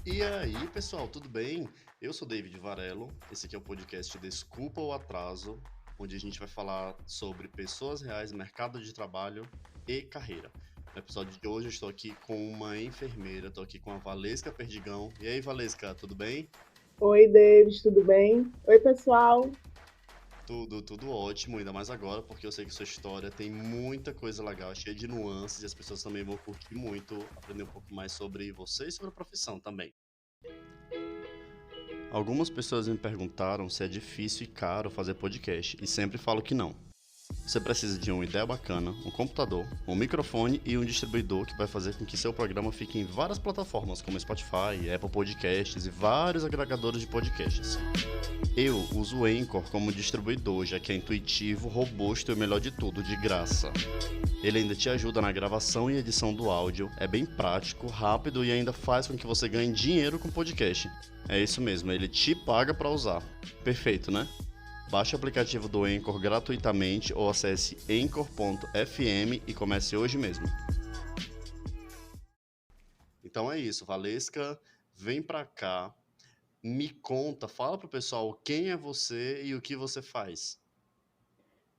E aí, pessoal, tudo bem? Eu sou David Varelo. Esse aqui é o podcast Desculpa o Atraso, onde a gente vai falar sobre pessoas reais, mercado de trabalho e carreira. No episódio de hoje eu estou aqui com uma enfermeira, estou aqui com a Valesca Perdigão. E aí, Valesca, tudo bem? Oi, David, tudo bem? Oi, pessoal. Tudo ótimo, ainda mais agora, porque eu sei que sua história tem muita coisa legal, cheia de nuances, e as pessoas também vão curtir muito aprender um pouco mais sobre você e sobre a profissão também. Algumas pessoas me perguntaram se é difícil e caro fazer podcast, e sempre falo que não. Você precisa de uma ideia bacana, um computador, um microfone e um distribuidor que vai fazer com que seu programa fique em várias plataformas, como Spotify, Apple Podcasts e vários agregadores de podcasts. Eu uso o Anchor como distribuidor, já que é intuitivo, robusto e o melhor de tudo, de graça. Ele ainda te ajuda na gravação e edição do áudio, é bem prático, rápido e ainda faz com que você ganhe dinheiro com podcast. É isso mesmo, ele te paga para usar. Perfeito, né? Baixe o aplicativo do Anchor gratuitamente ou acesse anchor.fm e comece hoje mesmo. Então é isso, Valesca, vem pra cá, me conta, fala pro pessoal quem é você e o que você faz.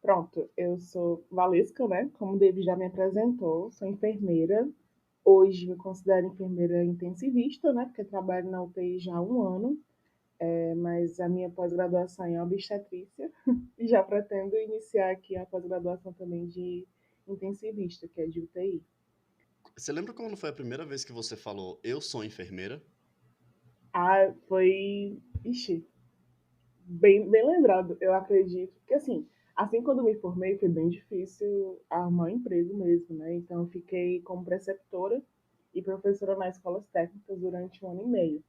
Pronto, eu sou Valesca, né? Como o David já me apresentou, sou enfermeira. Hoje me considero enfermeira intensivista, né? Porque trabalho na UTI já há um ano, mas a minha pós-graduação é em obstetrícia e já pretendo iniciar aqui a pós-graduação também de intensivista, que é de UTI. Você lembra quando foi a primeira vez que você falou eu sou enfermeira? Ah, foi. Ixi, bem lembrado, eu acredito. Porque assim quando me formei, foi bem difícil arrumar um emprego mesmo, né? Então, eu fiquei como preceptora e professora nas escolas técnicas durante um ano e meio.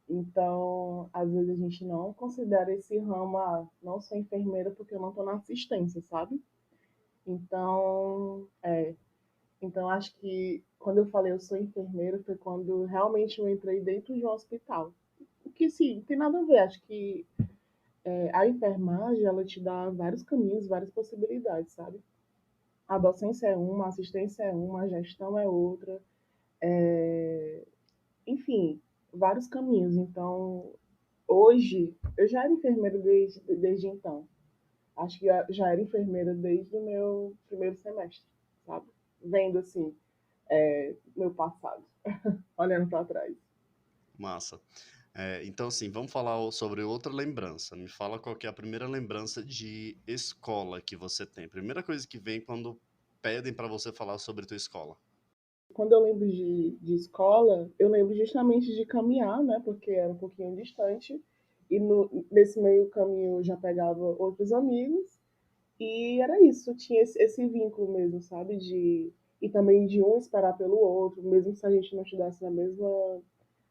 Então, às vezes a gente não considera esse ramo, não sou enfermeira porque eu não estou na assistência, sabe? Então, acho que quando eu falei eu sou enfermeira foi quando realmente eu entrei dentro de um hospital. O que sim, não tem nada a ver, acho que a enfermagem, ela te dá vários caminhos, várias possibilidades, sabe? A docência é uma, a assistência é uma, a gestão é outra, enfim, vários caminhos. Então, hoje, eu já era enfermeira desde então. Acho que já era enfermeira desde o meu primeiro semestre, sabe? Vendo, assim, meu passado, olhando para trás. Massa. Então, assim, vamos falar sobre outra lembrança. Me fala qual que é a primeira lembrança de escola que você tem. Primeira coisa que vem quando pedem para você falar sobre tua escola. Quando eu lembro de escola, eu lembro justamente de caminhar, né? Porque era um pouquinho distante. E nesse meio caminho eu já pegava outros amigos. E era isso, tinha esse vínculo mesmo, sabe? E também de um esperar pelo outro, mesmo se a gente não estudasse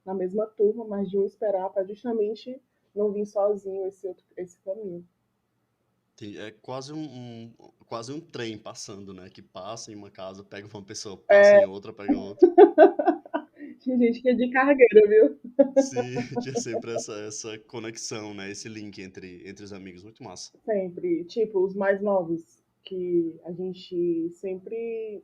na mesma turma, mas de um esperar para justamente não vir sozinho esse caminho. É quase um trem passando, né? Que passa em uma casa, pega uma pessoa, passa É, em outra, pega outra. tinha gente que é de cargueira, viu? Sim, tinha sempre essa conexão, né? Esse link entre os amigos. Muito massa. Sempre. Tipo, os mais novos, que a gente sempre,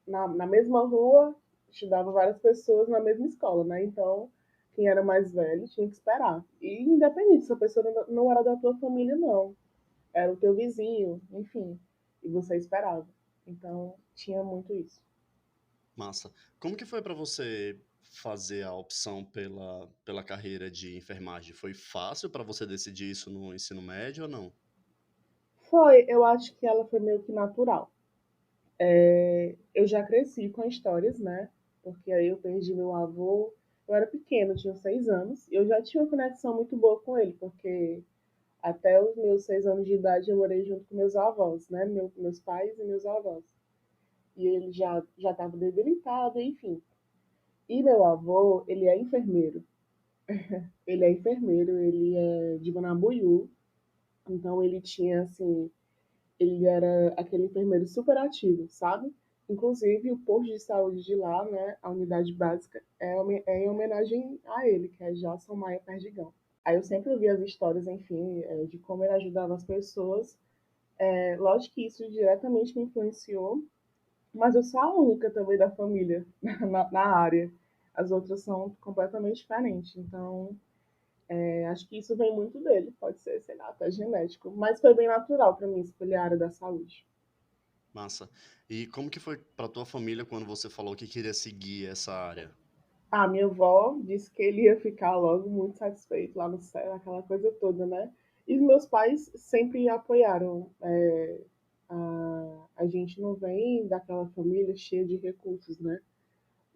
na mesma rua, estudava várias pessoas na mesma escola, né? Então, quem era mais velho tinha que esperar. E independente se a pessoa não era da tua família, não. Era o teu vizinho, enfim. E você esperava. Então, tinha muito isso. Massa. Como que foi para você fazer a opção pela carreira de enfermagem? Foi fácil para você decidir isso no ensino médio ou não? Foi, eu acho que ela foi meio que natural. Eu já cresci com histórias, né? Porque aí eu perdi meu avô. Eu era pequena, tinha 6 anos, e eu já tinha uma conexão muito boa com ele, porque até os meus 6 anos de idade eu morei junto com meus avós, né? Meus pais e meus avós. E ele já estava debilitado, enfim. E meu avô, ele é enfermeiro. Ele é enfermeiro, ele é de Bonambuiú. Então ele tinha, assim, ele era aquele enfermeiro super ativo, sabe? Inclusive, o posto de saúde de lá, né, a unidade básica, é em homenagem a ele, que é Jason Maia Perdigão. Aí eu sempre ouvi as histórias, enfim, de como ele ajudava as pessoas. Lógico que isso diretamente me influenciou, mas eu sou a única também da família na área. As outras são completamente diferentes. Então, acho que isso vem muito dele. Pode ser, sei lá, até genético. Mas foi bem natural para mim escolher a área da saúde. Massa. E como que foi para tua família quando você falou que queria seguir essa área? A minha avó disse que ele ia ficar logo muito satisfeito lá no céu, aquela coisa toda, né? E os meus pais sempre apoiaram. A gente não vem daquela família cheia de recursos, né?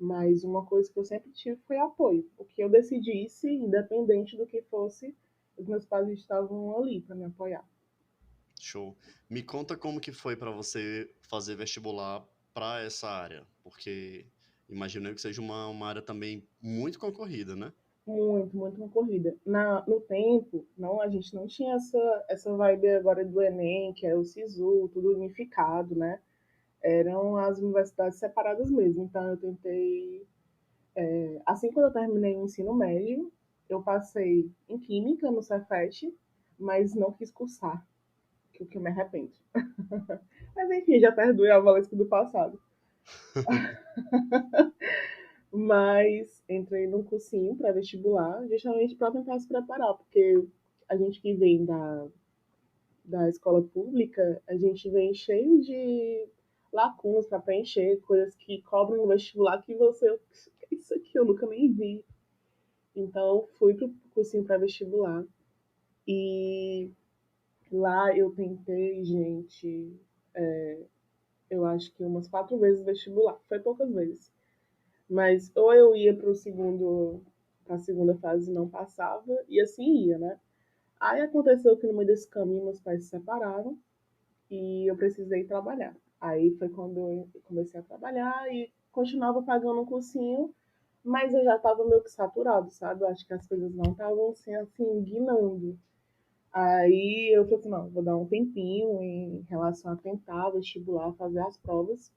Mas uma coisa que eu sempre tive foi apoio. O que eu decidisse, independente do que fosse, os meus pais estavam ali para me apoiar. Show. Me conta como que foi para você fazer vestibular para essa área, porque imagino que seja uma área também muito concorrida, né? Muito, muito concorrida. No tempo, não, a gente não tinha essa vibe agora do Enem, que é o SISU, tudo unificado, né? Eram as universidades separadas mesmo. Então, eu tentei. Assim, quando eu terminei o ensino médio, eu passei em Química no Cefet, mas não quis cursar, que é o que eu me arrependo. Mas enfim, já perdoei a Valesca do passado. Mas entrei num cursinho pré-vestibular, justamente para tentar se preparar, porque a gente que vem da escola pública, a gente vem cheio de lacunas para preencher, coisas que cobram no vestibular que você. Isso aqui eu nunca nem vi. Então, fui pro cursinho pré-vestibular e lá eu tentei, gente, eu acho que umas 4 vezes vestibular. Foi poucas vezes. Mas ou eu ia para a segunda fase e não passava, e assim ia, né? Aí aconteceu que no meio desse caminho meus pais se separaram e eu precisei trabalhar. Aí foi quando eu comecei a trabalhar e continuava pagando um cursinho, mas eu já estava meio que saturado, sabe? Eu acho que as coisas não estavam assim, guinando. Aí eu falei assim, não, vou dar um tempinho em relação a tentar vestibular, fazer as provas.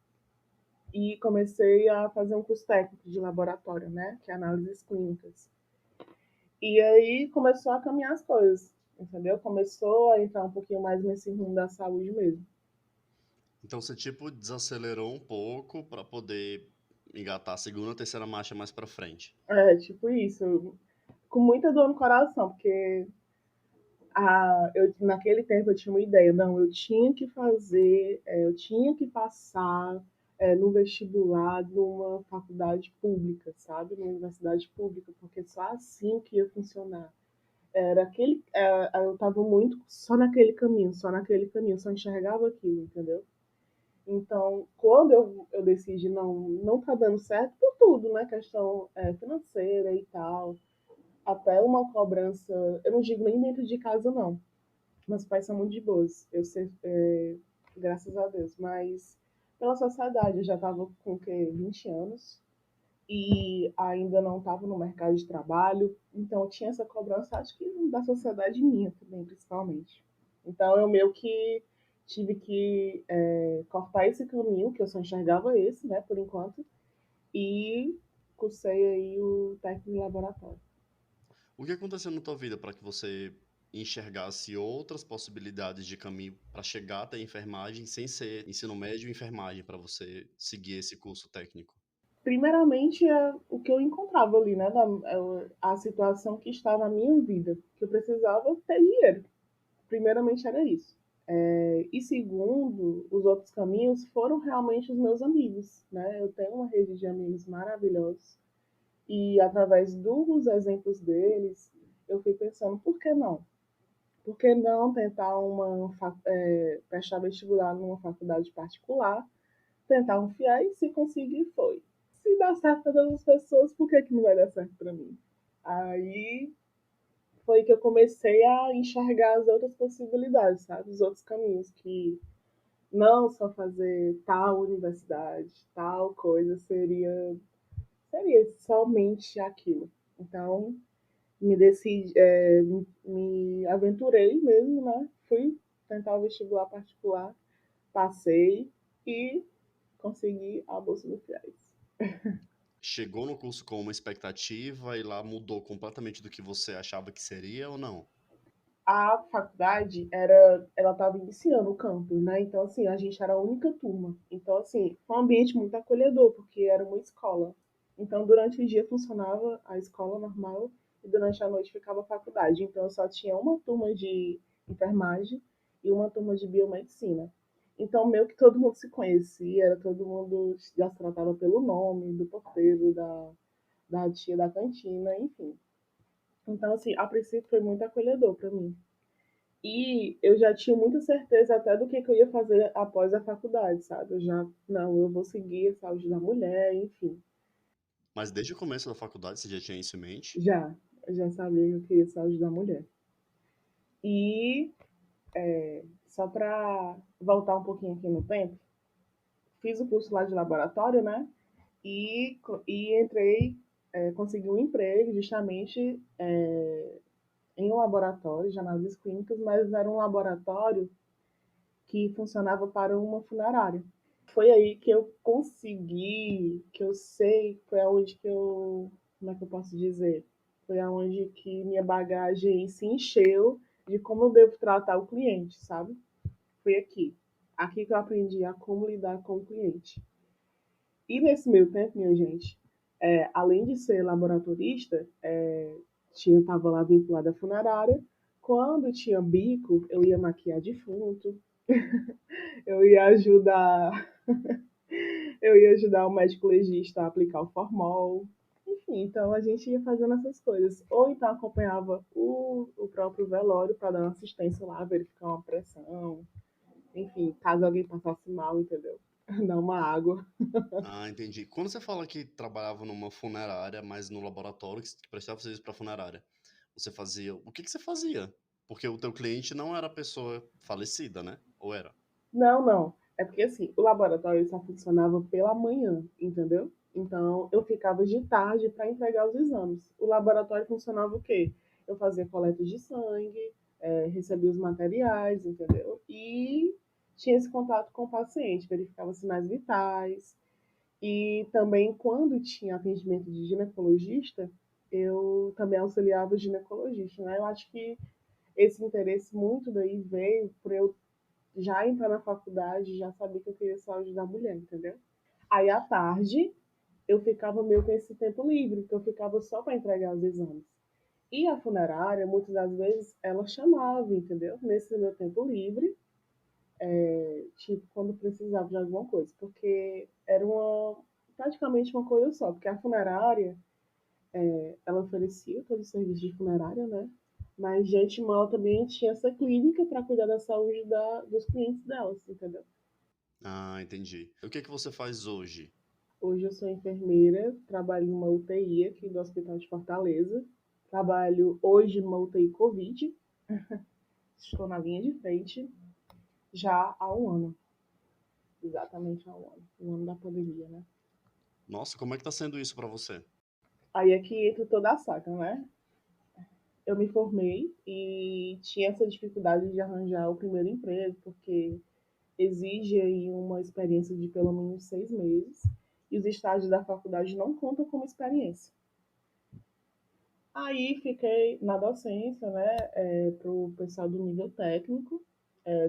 E comecei a fazer um curso técnico de laboratório, né? Que é análises clínicas. E aí começou a caminhar as coisas, entendeu? Começou a entrar um pouquinho mais nesse rumo da saúde mesmo. Então você tipo desacelerou um pouco para poder engatar a segunda, terceira marcha mais para frente. É, tipo isso. Com muita dor no coração, porque naquele tempo eu tinha uma ideia, não, eu tinha que fazer, eu tinha que passar no vestibular de uma faculdade pública, sabe? Numa universidade pública, porque só assim que ia funcionar. Eu estava muito só naquele caminho, só enxergava aquilo, entendeu? Então, quando eu decidi não tá dando certo por tudo, né? Questão financeira e tal, até uma cobrança, eu não digo nem dentro de casa, não. Meus pais são muito de boas, eu sei, graças a Deus, mas pela sociedade, eu já estava com o quê? 20 anos e ainda não estava no mercado de trabalho, então tinha essa cobrança, acho que da sociedade minha também, principalmente. Então eu meio que tive que cortar esse caminho, que eu só enxergava esse, né, por enquanto, e cursei aí o técnico de laboratório. O que aconteceu na tua vida para que você enxergasse outras possibilidades de caminho para chegar até a enfermagem sem ser ensino médio e enfermagem para você seguir esse curso técnico? Primeiramente, o que eu encontrava ali, né, a situação que estava na minha vida, que eu precisava ter dinheiro. Primeiramente era isso. E segundo, os outros caminhos foram realmente os meus amigos, né? Eu tenho uma rede de amigos maravilhosos e através dos exemplos deles, eu fui pensando, por que não? Por que não tentar prestar vestibular numa faculdade particular, tentar um FIES, se conseguir, foi. Se dá certo para todas as pessoas, por que não vai dar certo para mim? Aí foi que eu comecei a enxergar as outras possibilidades, sabe? Os outros caminhos, que não só fazer tal universidade, tal coisa, seria somente aquilo. Então, me aventurei mesmo, né? Fui tentar o vestibular particular, passei e consegui a bolsa do FIES. Chegou no curso com uma expectativa e lá mudou completamente do que você achava que seria ou não? A faculdade ela estava iniciando o campus, né? Então assim, a gente era a única turma. Então assim, foi um ambiente muito acolhedor, porque era uma escola. Então, durante o dia funcionava a escola normal e durante a noite ficava a faculdade. Então, eu só tinha uma turma de enfermagem e uma turma de biomedicina. Então, meio que todo mundo se conhecia, todo mundo já se tratava pelo nome do porteiro, da tia da cantina, enfim. Então, assim, a princípio foi muito acolhedor para mim. E eu já tinha muita certeza até do que eu ia fazer após a faculdade, sabe? Eu já, não, eu vou seguir a saúde da mulher, enfim. Mas desde o começo da faculdade você já tinha isso em mente? Eu já sabia que eu queria saúde da mulher. E só para voltar um pouquinho aqui no tempo, fiz o curso lá de laboratório, né? E entrei, consegui um emprego justamente em um laboratório de análises clínicas, mas era um laboratório que funcionava para uma funerária. Foi aí que eu consegui, que eu sei, foi aonde que eu, como é que eu posso dizer? Foi aonde que minha bagagem se encheu de como eu devo tratar o cliente, sabe? Foi aqui. Aqui que eu aprendi a como lidar com o cliente. E nesse meio tempo, minha gente, além de ser laboratorista, estava lá vinculada à funerária. Quando tinha bico, eu ia maquiar defunto, eu ia ajudar eu ia ajudar o médico legista a aplicar o formol. Enfim, então a gente ia fazendo essas coisas. Ou então acompanhava o próprio velório para dar uma assistência lá, verificar uma pressão. Enfim, caso alguém passasse mal, entendeu? Dar uma água. Ah, entendi. Quando você fala que trabalhava numa funerária, mas no laboratório, que prestava serviço para funerária, você fazia. O que que você fazia? Porque o teu cliente não era a pessoa falecida, né? Ou era? Não, não. É porque assim, o laboratório só funcionava pela manhã, entendeu? Então eu ficava de tarde para entregar os exames. O laboratório funcionava o quê? Eu fazia coleta de sangue, recebia os materiais, entendeu? E tinha esse contato com o paciente, verificava sinais vitais. E também, quando tinha atendimento de ginecologista, eu também auxiliava o ginecologista, né? Eu acho que esse interesse muito daí veio por eu já entrar na faculdade, já sabia que eu queria saúde da mulher, entendeu? Aí à tarde eu ficava meio com esse tempo livre, que eu ficava só para entregar os exames. E a funerária, muitas das vezes, ela chamava, entendeu? Nesse meu tempo livre, tipo, quando precisava de alguma coisa, porque era praticamente uma coisa só, porque a funerária, ela oferecia todo o serviço de funerária, né? Mas de antemão ela também tinha essa clínica para cuidar da saúde dos clientes delas, entendeu? Ah, entendi. O que que você faz hoje? Hoje eu sou enfermeira, trabalho numa UTI aqui do Hospital de Fortaleza. Trabalho hoje numa UTI Covid. Estou na linha de frente já há um ano. Exatamente há um ano. Um ano da pandemia, né? Nossa, como é que tá sendo isso pra você? Aí é que entra toda a saca, né? Eu me formei e tinha essa dificuldade de arranjar o primeiro emprego, porque exige aí uma experiência de pelo menos 6 meses. E os estágios da faculdade não contam como experiência. Aí fiquei na docência, né, para o pessoal do nível técnico,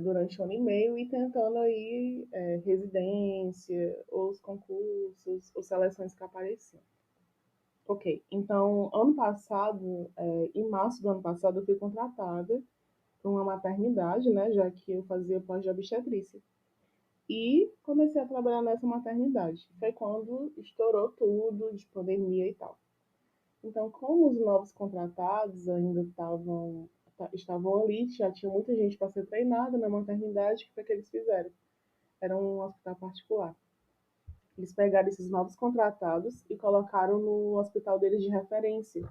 durante 1 ano e meio e tentando aí residência, ou os concursos, ou seleções que apareciam. Ok, então, ano passado, em março do ano passado, eu fui contratada para uma maternidade, né, já que eu fazia pós de obstetrícia. E comecei a trabalhar nessa maternidade. Foi quando estourou tudo de pandemia e tal. Então, como os novos contratados ainda estavam ali, já tinha muita gente para ser treinada na maternidade, o que foi que eles fizeram? Era um hospital particular. Eles pegaram esses novos contratados e colocaram no hospital deles de referência,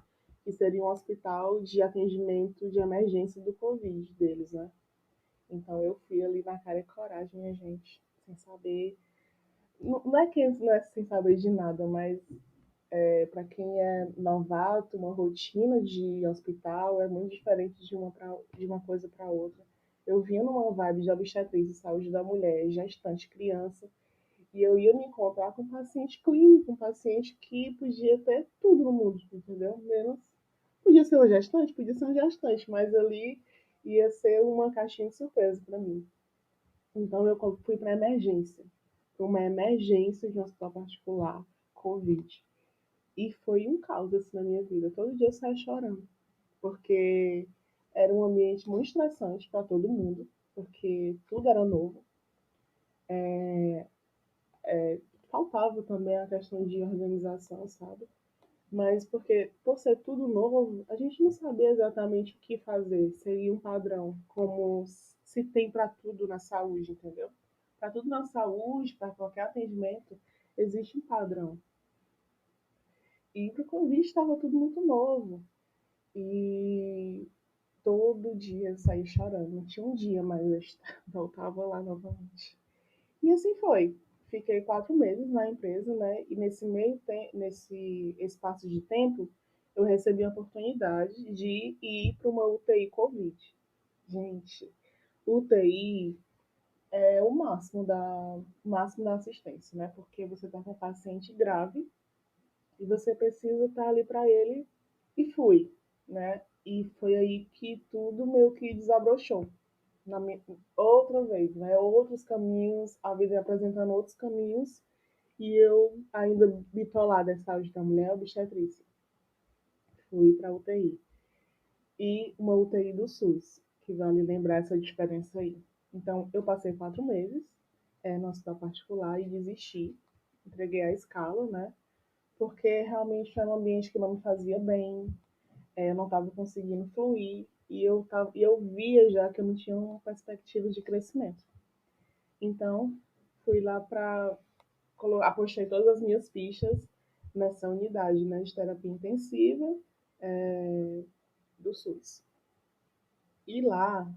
que seria um hospital de atendimento de emergência do Covid deles, né? Então eu fui ali na cara e coragem, minha gente, sem saber. Não é que não é sem saber de nada, mas para quem é novato, uma rotina de hospital é muito diferente de uma coisa para outra. Eu vinha numa vibe de obstetrícia e saúde da mulher, gestante, criança, e eu ia me encontrar com um paciente clínico, um paciente que podia ter tudo no mundo, entendeu? Menos. Podia ser um gestante, podia ser um gestante, mas ali ia ser uma caixinha de surpresa para mim. Então eu fui para emergência, para uma emergência de um hospital particular, Covid. E foi um caos assim na minha vida. Todo dia eu saía chorando, porque era um ambiente muito estressante para todo mundo, porque tudo era novo. Faltava também a questão de organização, sabe? Mas porque, por ser tudo novo, a gente não sabia exatamente o que fazer, seria um padrão, como se tem para tudo na saúde, entendeu? Para tudo na saúde, para qualquer atendimento, existe um padrão. E para o Covid estava tudo muito novo. E todo dia eu saí chorando. Não tinha um dia mais eu voltava lá novamente. E assim foi. Fiquei 4 meses na empresa, né? E nesse espaço de tempo, eu recebi a oportunidade de ir para uma UTI Covid. Gente, UTI é o máximo da assistência, né? Porque você está com um paciente grave e você precisa estar ali para ele. E fui, né? E foi aí que tudo meio que desabrochou. Na minha, outra vez, né? Outros caminhos, a vida me apresentando outros caminhos, e eu ainda bitolada em saúde da mulher, obstetrícia. Fui para UTI. E uma UTI do SUS, que vale lembrar essa diferença aí. Então, eu passei 4 meses no hospital particular e desisti. Entreguei a escala, né? Porque realmente era um ambiente que não me fazia bem, eu não estava conseguindo fluir e eu via já que eu não tinha uma perspectiva de crescimento. Então, fui lá para apostei todas as minhas fichas nessa unidade, né, de terapia intensiva do SUS. E lá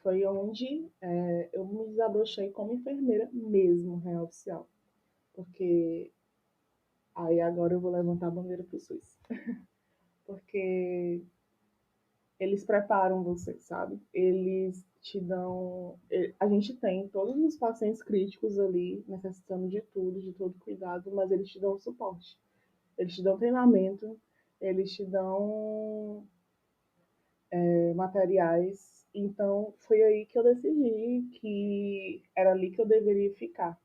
foi onde eu me desabrochei como enfermeira mesmo, real oficial. Porque aí agora eu vou levantar a bandeira para o SUS. Porque eles preparam você, sabe? Eles te dão. A gente tem todos os pacientes críticos ali, necessitando de tudo, de todo cuidado, mas eles te dão suporte. Eles te dão treinamento, eles te dão materiais. Então, foi aí que eu decidi que era ali que eu deveria ficar.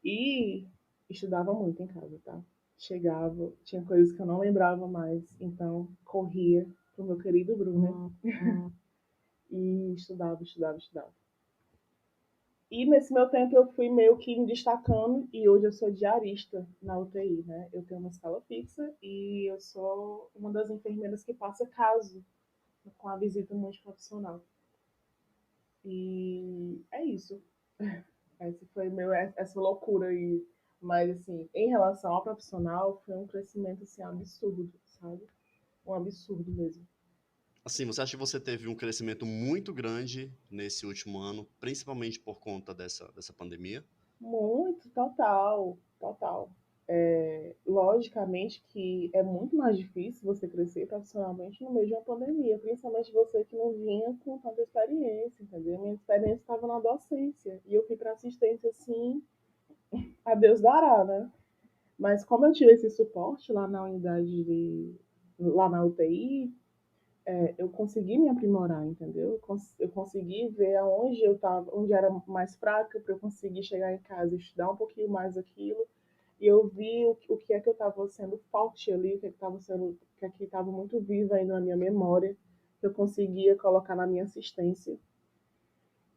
E estudava muito em casa, tá? Chegava, tinha coisas que eu não lembrava mais, então corria pro meu querido Bruno e estudava, estudava, estudava. E nesse meu tempo eu fui meio que me destacando e hoje eu sou diarista na UTI, né? Eu tenho uma escala fixa e eu sou uma das enfermeiras que passa caso com a visita multiprofissional. E é isso. Essa foi essa loucura aí. Mas assim, em relação ao profissional, foi um crescimento assim absurdo, sabe? Um absurdo mesmo. Assim, você acha que você teve um crescimento muito grande nesse último ano, principalmente por conta dessa pandemia? Muito, total, total. Logicamente que é muito mais difícil você crescer profissionalmente no meio de uma pandemia, principalmente você que não vinha com tanta experiência, entendeu? Minha experiência estava na docência e eu fui para assistência assim, a Deus dará, né? Mas como eu tive esse suporte lá na unidade lá na UTI, eu consegui me aprimorar, entendeu? Eu consegui ver aonde eu estava, onde era mais fraca, para eu conseguir chegar em casa e estudar um pouquinho mais aquilo. E eu vi o que é que eu estava sendo forte ali, o que é que estava sendo, o que é que estava muito vivo ainda na minha memória, que eu conseguia colocar na minha assistência.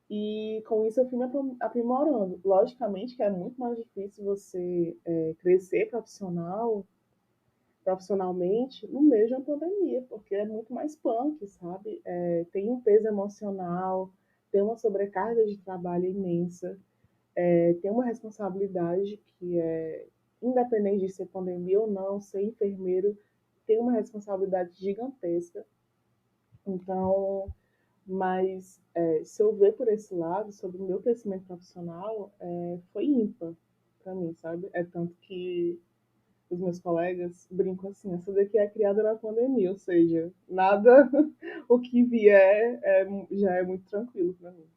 E com isso eu fui me aprimorando. Logicamente que é muito mais difícil você crescer profissionalmente no meio de uma pandemia, porque é muito mais punk, sabe? Tem um peso emocional, tem uma sobrecarga de trabalho imensa, tem uma responsabilidade que é, independente de ser pandemia ou não, ser enfermeiro tem uma responsabilidade gigantesca. Então, mas se eu ver por esse lado, sobre o meu crescimento profissional, foi ímpar para mim, sabe? É tanto que os meus colegas brincam assim, essa daqui é criada na pandemia, ou seja, nada, o que vier já é muito tranquilo para mim.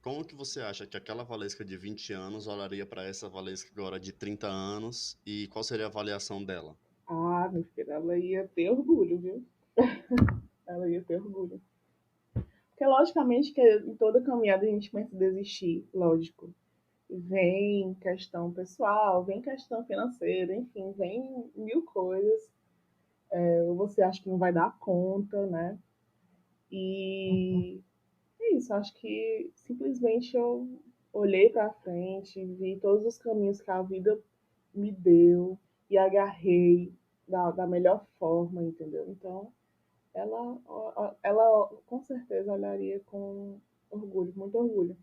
Como que você acha que aquela Valesca de 20 anos olharia para essa Valesca agora de 30 anos e qual seria a avaliação dela? Ah, meu filho, ela ia ter orgulho, viu? Ela ia ter orgulho. Porque logicamente que em toda caminhada a gente começa a desistir, lógico. vem questão pessoal, vem questão financeira, enfim, vem mil coisas. Você acha que não vai dar conta, né? E é isso, acho que simplesmente eu olhei para frente, vi todos os caminhos que a vida me deu e agarrei da melhor forma, entendeu? Então, ela com certeza olharia com orgulho, muito orgulho.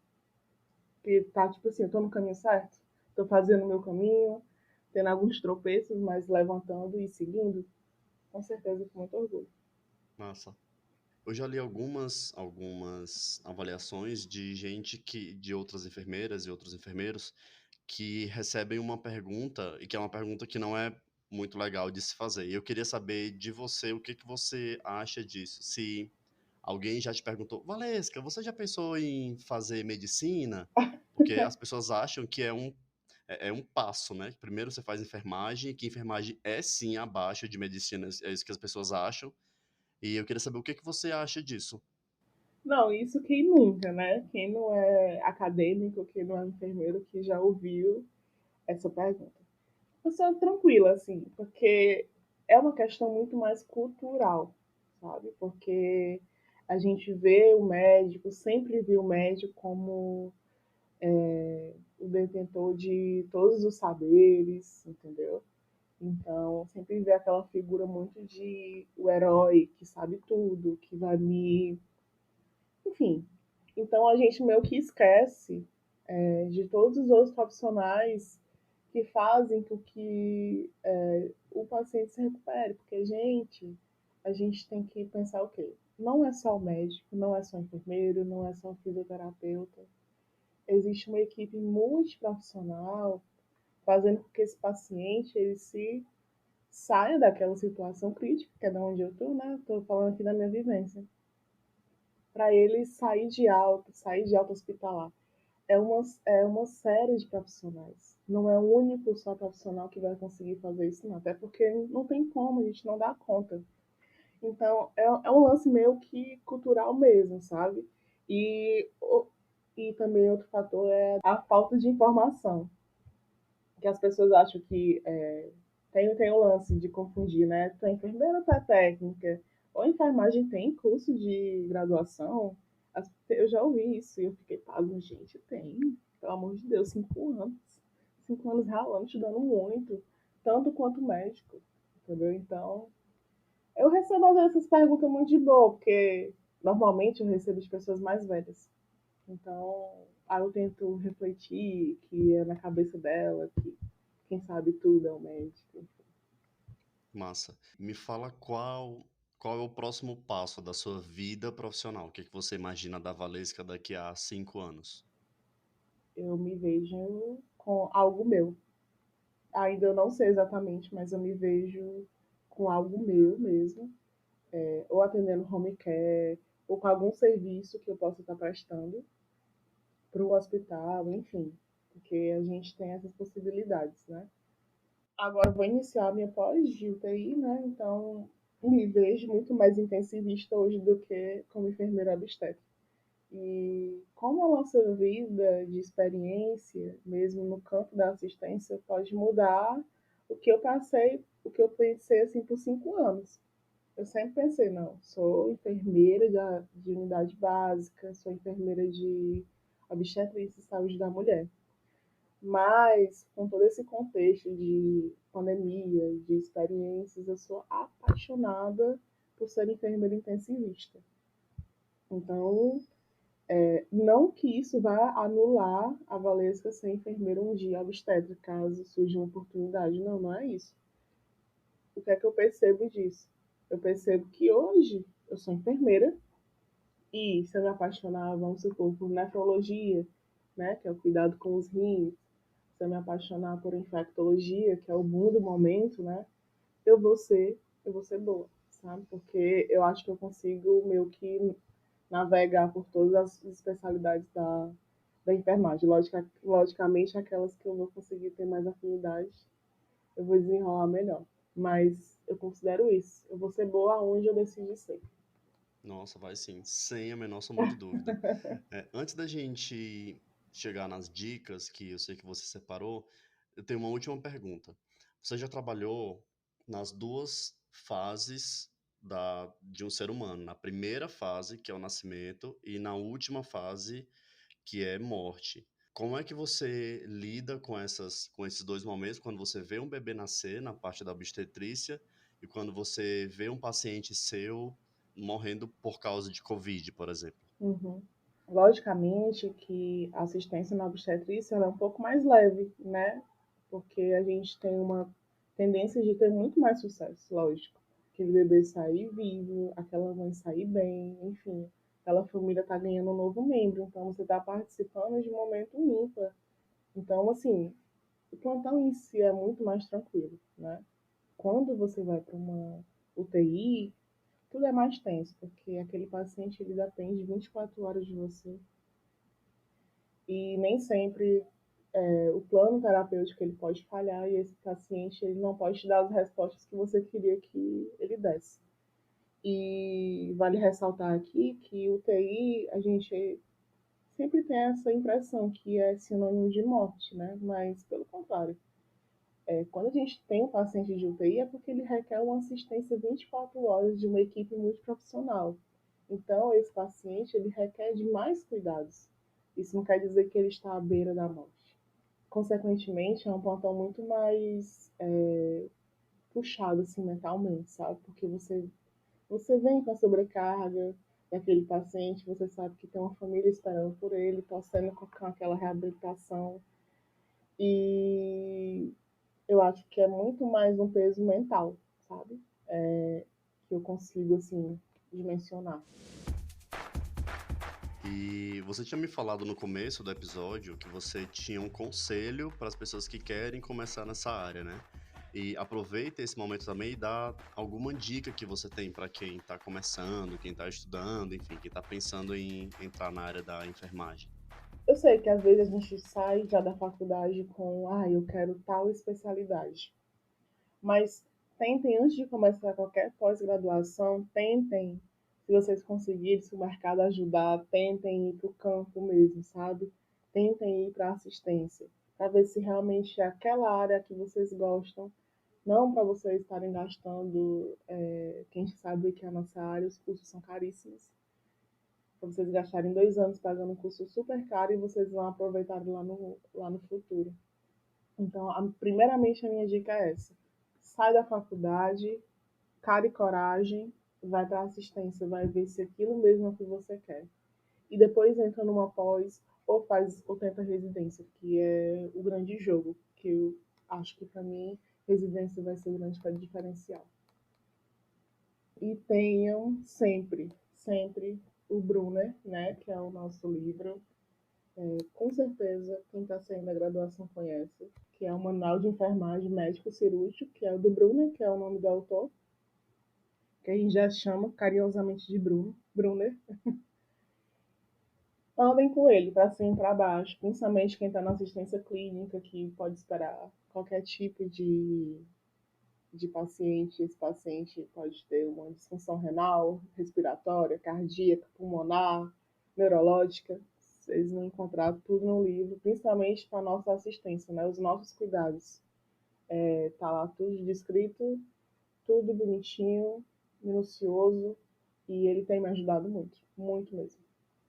Que tá tipo assim, eu tô no caminho certo, tô fazendo o meu caminho, tendo alguns tropeços, mas levantando e seguindo, com certeza com muito orgulho. Massa. Eu já li algumas avaliações de gente de outras enfermeiras e outros enfermeiros que recebem uma pergunta, e que é uma pergunta que não é muito legal de se fazer. E eu queria saber de você o que que você acha disso. Se alguém já te perguntou, Valesca, você já pensou em fazer medicina? Porque as pessoas acham que é um passo, né? Primeiro você faz enfermagem, que enfermagem é sim abaixo de medicina, é isso que as pessoas acham. E eu queria saber o que que você acha disso. Não, isso quem nunca, né? Quem não é acadêmico, quem não é enfermeiro, que já ouviu essa pergunta. Eu sou tranquila, assim, porque é uma questão muito mais cultural, sabe? Porque a gente vê o médico, sempre viu o médico como o detentor de todos os saberes, entendeu? Então, sempre vê aquela figura muito de o herói que sabe tudo, que vai me. Enfim. Então, a gente meio que esquece de todos os outros profissionais que fazem com que o paciente se recupere. Porque, gente, a gente tem que pensar o quê? Não é só o médico, não é só o enfermeiro, não é só o fisioterapeuta. Existe uma equipe multiprofissional fazendo com que esse paciente ele se saia daquela situação crítica, que é da onde eu estou, né? Estou falando aqui da minha vivência. Para ele sair de alta hospitalar. É uma série de profissionais. Não é o único só profissional que vai conseguir fazer isso, não. Até porque não tem como, a gente não dá conta. Então, é um lance meio que cultural mesmo, sabe? E, e também outro fator é a falta de informação. Que as pessoas acham que tem o lance de confundir, né? Tu é enfermeira ou tu é técnica? Ou enfermagem tem curso de graduação? Eu já ouvi isso e eu fiquei, pasmo, gente, tem. Pelo amor de Deus, 5 anos. 5 anos ralando, estudando muito, tanto quanto médico, entendeu? Então, eu recebo às vezes essas perguntas muito de boa, porque normalmente eu recebo de pessoas mais velhas. Então, aí eu tento refletir que é na cabeça dela, que quem sabe tudo é o médico. Massa. Me fala qual é o próximo passo da sua vida profissional? O que que você imagina da Valesca daqui a 5 anos? Eu me vejo com algo meu. Ainda eu não sei exatamente, mas eu me vejo com algo meu mesmo, ou atendendo home care, ou com algum serviço que eu possa estar prestando para o hospital, enfim, porque a gente tem essas possibilidades, né? Agora vou iniciar a minha pós de UTI, né? Então me vejo muito mais intensivista hoje do que como enfermeira obstétrica. E como a nossa vida de experiência, mesmo no campo da assistência, pode mudar o que eu pensei assim por 5 anos. Eu sempre pensei, não, sou enfermeira de unidade básica, sou enfermeira de obstetrícia e saúde da mulher. Mas, com todo esse contexto de pandemia, de experiências, eu sou apaixonada por ser enfermeira intensivista. Então, não que isso vá anular a Valesca ser enfermeira um dia obstetra, caso surja uma oportunidade. Não, não é isso. O que é que eu percebo disso? Eu percebo que hoje eu sou enfermeira e se eu me apaixonar, vamos supor, por nefrologia, né, que é o cuidado com os rins, se eu me apaixonar por infectologia, que é o boom do momento, né, eu vou ser boa, sabe? Porque eu acho que eu consigo meio que navegar por todas as especialidades da enfermagem. Logicamente, aquelas que eu vou conseguir ter mais afinidade, eu vou desenrolar melhor. Mas eu considero isso. Eu vou ser boa onde eu decidir ser. Nossa, vai sim, sem a menor sombra de dúvida. Antes da gente chegar nas dicas que eu sei que você separou, eu tenho uma última pergunta. Você já trabalhou nas duas fases de um ser humano, na primeira fase, que é o nascimento, e na última fase, que é morte. Como é que você lida com esses dois momentos, quando você vê um bebê nascer na parte da obstetrícia e quando você vê um paciente seu morrendo por causa de Covid, por exemplo? Uhum. Logicamente que a assistência na obstetrícia ela é um pouco mais leve, né? Porque a gente tem uma tendência de ter muito mais sucesso, lógico. Aquele bebê sair vivo, aquela mãe sair bem, enfim, aquela família tá ganhando um novo membro, então você está participando de um momento ímpar. Então, assim, o plantão em si é muito mais tranquilo, né? Quando você vai para uma UTI, tudo é mais tenso, porque aquele paciente ele depende 24 horas de você e nem sempre o plano terapêutico ele pode falhar e esse paciente ele não pode te dar as respostas que você queria que ele desse. E vale ressaltar aqui que o TI a gente sempre tem essa impressão que é sinônimo de morte, né? Mas pelo contrário, quando a gente tem um paciente de UTI é porque ele requer uma assistência 24 horas de uma equipe multiprofissional. Então, esse paciente ele requer de mais cuidados. Isso não quer dizer que ele está à beira da morte. Consequentemente, é um plantão muito mais puxado assim mentalmente, sabe? Porque você vem com a sobrecarga daquele paciente, você sabe que tem uma família esperando por ele, torcendo com aquela reabilitação. E eu acho que é muito mais um peso mental, sabe? Que eu consigo, assim, dimensionar. E você tinha me falado no começo do episódio que você tinha um conselho para as pessoas que querem começar nessa área, né? E aproveita esse momento também e dá alguma dica que você tem para quem está começando, quem está estudando, enfim, quem está pensando em entrar na área da enfermagem. Eu sei que às vezes a gente sai já da faculdade com, eu quero tal especialidade. Mas tentem, antes de começar qualquer pós-graduação, tentem, se vocês conseguirem, se o mercado ajudar, tentem ir para o campo mesmo, sabe? Tentem ir para a assistência, para ver se realmente é aquela área que vocês gostam, não para vocês estarem gastando, quem sabe que a nossa área, os cursos são caríssimos, para vocês gastarem 2 anos pagando um curso super caro e vocês vão aproveitar lá no futuro. Então, primeiramente, a minha dica é essa. Sai da faculdade, cara e coragem, vai para assistência, vai ver se aquilo mesmo é o que você quer. E depois entra numa pós ou tenta residência, que é o grande jogo, que eu acho que para mim residência vai ser o grande diferencial. E tenham sempre, sempre o Brunner, né, que é o nosso livro. Com certeza, quem está saindo da graduação conhece, que é o Manual de Enfermagem Médico Cirúrgico, que é o do Brunner, que é o nome do autor, que a gente já chama carinhosamente de Brunner. Andem com ele para cima e para baixo, principalmente quem está na assistência clínica, que pode esperar qualquer tipo de paciente. Esse paciente pode ter uma disfunção renal, respiratória, cardíaca, pulmonar, neurológica. Vocês vão encontrar tudo no livro, principalmente para a nossa assistência, né? Os nossos cuidados. Tá lá tudo descrito, tudo bonitinho, minucioso, e ele tem me ajudado muito, muito mesmo.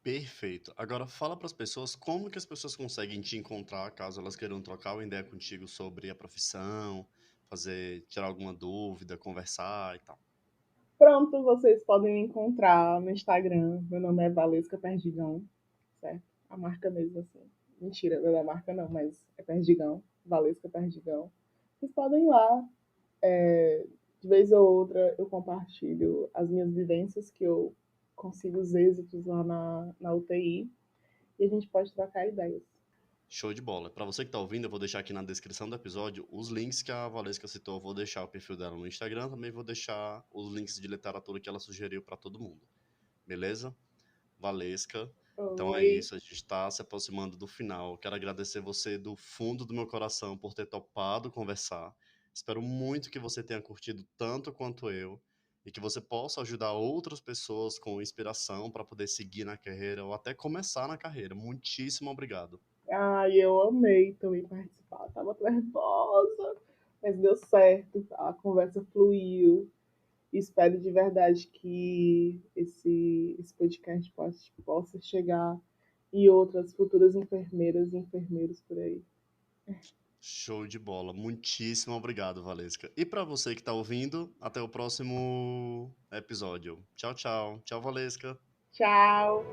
Perfeito. Agora fala para as pessoas como que as pessoas conseguem te encontrar caso elas queiram trocar uma ideia contigo sobre a profissão, tirar alguma dúvida, conversar e tal. Pronto, vocês podem me encontrar no Instagram. Meu nome é Valesca Perdigão, certo? A marca mesmo assim. Mentira, não é a marca não, mas é Perdigão, Valesca Perdigão. Vocês podem ir lá. De vez ou outra eu compartilho as minhas vivências, que eu consigo os êxitos lá na UTI, e a gente pode trocar ideias. Show de bola. Para você que tá ouvindo, eu vou deixar aqui na descrição do episódio os links que a Valesca citou. Eu vou deixar o perfil dela no Instagram, também vou deixar os links de literatura que ela sugeriu para todo mundo. Beleza? Valesca. Então é Oi. isso, a gente está se aproximando do final. Quero agradecer você do fundo do meu coração por ter topado conversar. Espero muito que você tenha curtido tanto quanto eu. e que você possa ajudar outras pessoas com inspiração para poder seguir na carreira ou até começar na carreira. Muitíssimo obrigado. Ai, eu amei também participar. Tava nervosa, mas deu certo. A conversa fluiu. Espero de verdade que esse podcast possa chegar em outras futuras enfermeiras e enfermeiros por aí. Show de bola. Muitíssimo obrigado, Valesca. E para você que está ouvindo, até o próximo episódio. Tchau, tchau. Tchau, Valesca. Tchau.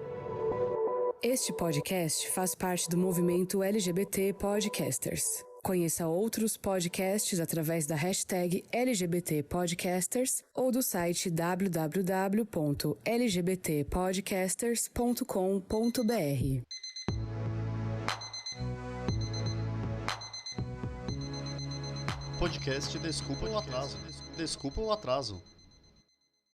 Este podcast faz parte do movimento LGBT Podcasters. Conheça outros podcasts através da hashtag LGBT Podcasters ou do site www.lgbtpodcasters.com.br. Podcast Desculpa o Atraso. Desculpa o Atraso.